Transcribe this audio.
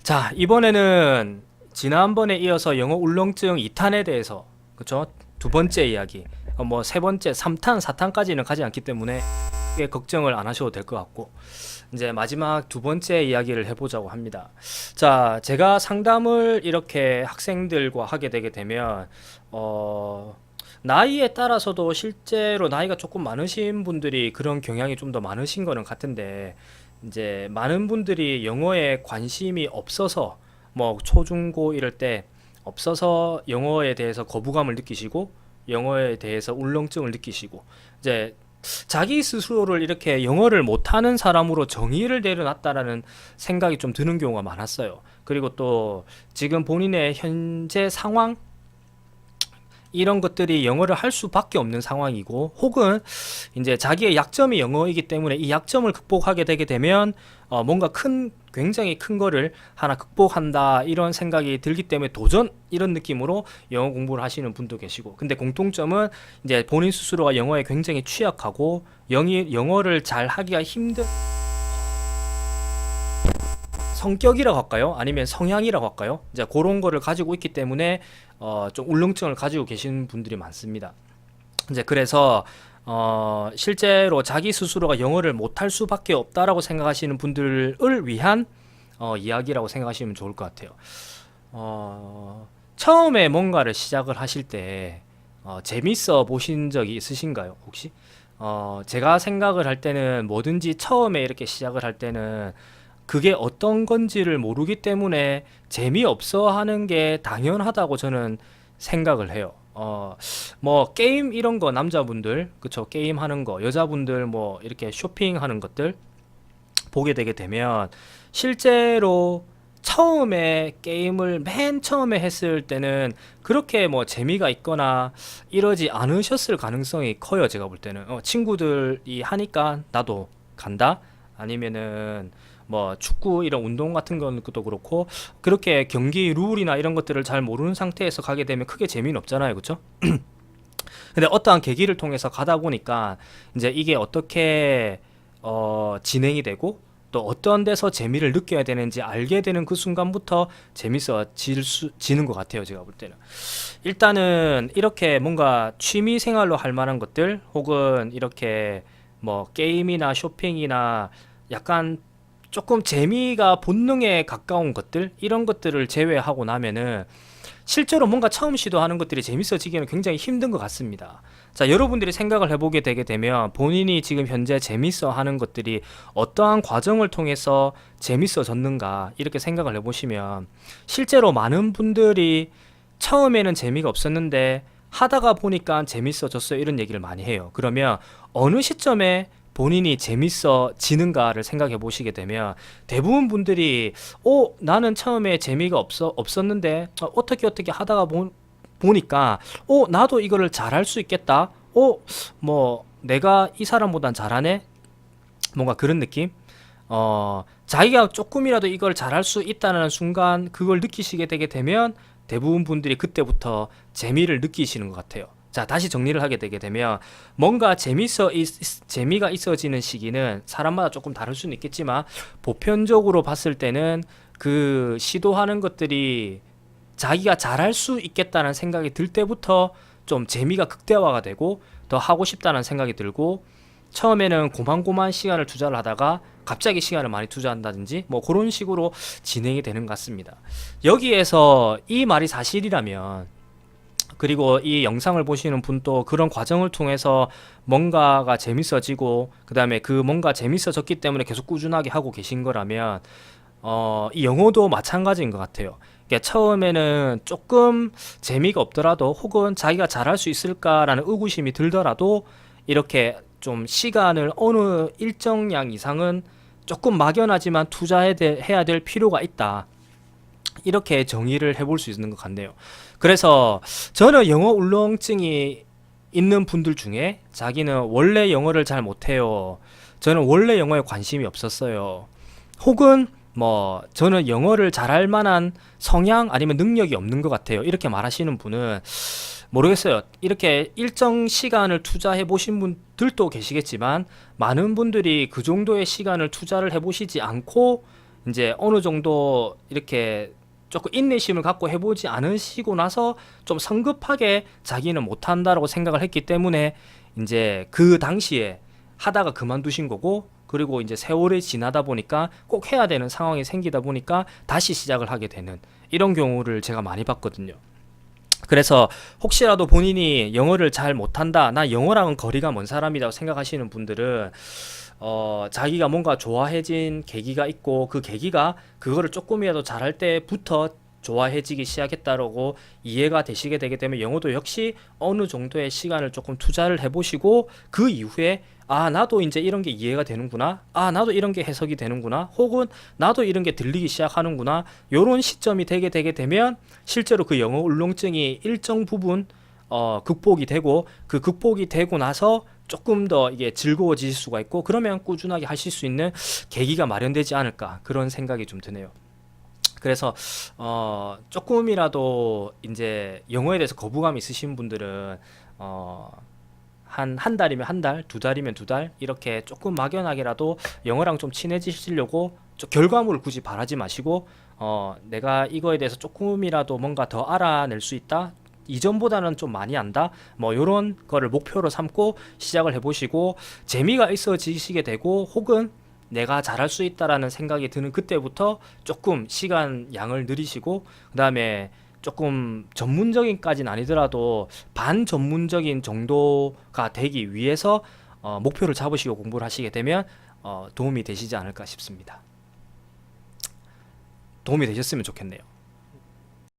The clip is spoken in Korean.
자, 이번에는 지난번에 이어서 영어 울렁증 2탄에 대해서, 그쵸? 두 번째 이야기, 뭐 세 번째 3탄, 4탄까지는 가지 않기 때문에 크게 걱정을 안 하셔도 될 것 같고, 이제 마지막 두 번째 이야기를 해보자고 합니다. 자, 제가 상담을 이렇게 학생들과 하게 되게 되면, 나이에 따라서도 실제로 나이가 조금 많으신 분들이 그런 경향이 좀 더 많으신 거는 같은데, 이제 많은 분들이 영어에 관심이 없어서 뭐 초중고 이럴 때 없어서 영어에 대해서 거부감을 느끼시고 영어에 대해서 울렁증을 느끼시고 이제 자기 스스로를 이렇게 영어를 못하는 사람으로 정의를 내려놨다라는 생각이 좀 드는 경우가 많았어요. 그리고 또 지금 본인의 현재 상황 이런 것들이 영어를 할 수밖에 없는 상황이고 혹은 이제 자기의 약점이 영어이기 때문에 이 약점을 극복하게 되게 되면 뭔가 굉장히 큰 거를 하나 극복한다 이런 생각이 들기 때문에 도전 이런 느낌으로 영어 공부를 하시는 분도 계시고 근데 공통점은 이제 본인 스스로가 영어에 굉장히 취약하고 영어를 잘 하기가 힘든 성격이라고 할까요? 아니면 성향이라고 할까요? 이제 그런 거를 가지고 있기 때문에 좀 울렁증을 가지고 계신 분들이 많습니다. 이제 그래서 실제로 자기 스스로가 영어를 못할 수밖에 없다라고 생각하시는 분들을 위한 이야기라고 생각하시면 좋을 것 같아요. 처음에 뭔가를 시작을 하실 때 재밌어 보신 적이 있으신가요? 혹시? 제가 생각을 할 때는 뭐든지 처음에 이렇게 시작을 할 때는 그게 어떤 건지를 모르기 때문에 재미없어 하는 게 당연하다고 저는 생각을 해요. 뭐 게임 이런 거 남자분들, 그쵸? 게임 하는 거, 여자분들 뭐 이렇게 쇼핑하는 것들 보게 되게 되면 실제로 처음에 게임을 맨 처음에 했을 때는 그렇게 뭐 재미가 있거나 이러지 않으셨을 가능성이 커요. 제가 볼 때는 친구들이 하니까 나도 간다 아니면은 뭐 축구 이런 운동 같은 것도 그렇고 그렇게 경기 룰이나 이런 것들을 잘 모르는 상태에서 가게 되면 크게 재미는 없잖아요, 그렇죠? 근데 어떠한 계기를 통해서 가다 보니까 이제 이게 어떻게 진행이 되고 또 어떤 데서 재미를 느껴야 되는지 알게 되는 그 순간부터 재밌어지는 것 같아요, 제가 볼 때는. 일단은 이렇게 뭔가 취미 생활로 할 만한 것들 혹은 이렇게 뭐 게임이나 쇼핑이나 약간 조금 재미가 본능에 가까운 것들 이런 것들을 제외하고 나면은 실제로 뭔가 처음 시도하는 것들이 재밌어지기는 굉장히 힘든 것 같습니다. 자, 여러분들이 생각을 해보게 되게 되면 본인이 지금 현재 재밌어 하는 것들이 어떠한 과정을 통해서 재밌어졌는가 이렇게 생각을 해보시면 실제로 많은 분들이 처음에는 재미가 없었는데 하다가 보니까 재밌어졌어요 이런 얘기를 많이 해요. 그러면 어느 시점에 본인이 재밌어지는가를 생각해 보시게 되면 대부분 분들이 나는 처음에 재미가 없었는데 어떻게 하다가 보니까 나도 이거를 잘할 수 있겠다. 뭐 내가 이 사람보단 잘하네. 뭔가 그런 느낌. 자기가 조금이라도 이걸 잘할 수 있다는 순간 그걸 느끼시게 되게 되면 대부분 분들이 그때부터 재미를 느끼시는 것 같아요. 자, 다시 정리를 하게 되게 되면 뭔가 재미가 있어지는 시기는 사람마다 조금 다를 수는 있겠지만 보편적으로 봤을 때는 그 시도하는 것들이 자기가 잘할 수 있겠다는 생각이 들 때부터 좀 재미가 극대화가 되고 더 하고 싶다는 생각이 들고 처음에는 고만고만 시간을 투자를 하다가 갑자기 시간을 많이 투자한다든지 뭐 그런 식으로 진행이 되는 것 같습니다. 여기에서 이 말이 사실이라면 그리고 이 영상을 보시는 분도 그런 과정을 통해서 뭔가가 재밌어지고 그 다음에 그 뭔가 재밌어졌기 때문에 계속 꾸준하게 하고 계신 거라면 이 영어도 마찬가지인 것 같아요. 그러니까 처음에는 조금 재미가 없더라도 혹은 자기가 잘할 수 있을까라는 의구심이 들더라도 이렇게 좀 시간을 어느 일정량 이상은 조금 막연하지만 해야 될 필요가 있다. 이렇게 정의를 해볼 수 있는 것 같네요. 그래서 저는 영어 울렁증이 있는 분들 중에 자기는 원래 영어를 잘 못해요. 저는 원래 영어에 관심이 없었어요. 혹은 뭐 저는 영어를 잘할 만한 성향 아니면 능력이 없는 것 같아요. 이렇게 말하시는 분은 모르겠어요. 이렇게 일정 시간을 투자해 보신 분들도 계시겠지만 많은 분들이 그 정도의 시간을 투자를 해 보시지 않고 이제 어느 정도 이렇게 조금 인내심을 갖고 해보지 않으시고 나서 좀 성급하게 자기는 못한다라고 생각을 했기 때문에 이제 그 당시에 하다가 그만두신 거고, 그리고 이제 세월이 지나다 보니까 꼭 해야 되는 상황이 생기다 보니까 다시 시작을 하게 되는 이런 경우를 제가 많이 봤거든요. 그래서 혹시라도 본인이 영어를 잘 못한다, 나 영어랑은 거리가 먼 사람이라고 생각하시는 분들은 자기가 뭔가 좋아해진 계기가 있고, 그 계기가 그거를 조금이라도 잘할 때부터 좋아해지기 시작했다라고 이해가 되시게 되게 되면 영어도 역시 어느 정도의 시간을 조금 투자를 해보시고, 그 이후에 아 나도 이제 이런 게 이해가 되는구나, 아 나도 이런 게 해석이 되는구나, 혹은 나도 이런 게 들리기 시작하는구나, 요런 시점이 되게 되면 실제로 그 영어 울렁증이 일정 부분 극복이 되고, 그 극복이 되고 나서 조금 더 이게 즐거워질 수가 있고, 그러면 꾸준하게 하실 수 있는 계기가 마련되지 않을까, 그런 생각이 좀 드네요. 그래서 조금이라도 이제 영어에 대해서 거부감이 있으신 분들은 한 달이면 한 달, 두 달이면 두 달, 이렇게 조금 막연하게라도 영어랑 좀 친해지시려고 좀 결과물을 굳이 바라지 마시고, 내가 이거에 대해서 조금이라도 뭔가 더 알아낼 수 있다, 이전보다는 좀 많이 안다, 뭐 요런 거를 목표로 삼고 시작을 해보시고, 재미가 있어지시게 되고, 혹은 내가 잘할 수 있다라는 생각이 드는 그때부터 조금 시간 양을 늘리시고, 그 다음에 조금 전문적인까지는 아니더라도 반 전문적인 정도가 되기 위해서 목표를 잡으시고 공부를 하시게 되면 도움이 되시지 않을까 싶습니다. 도움이 되셨으면 좋겠네요.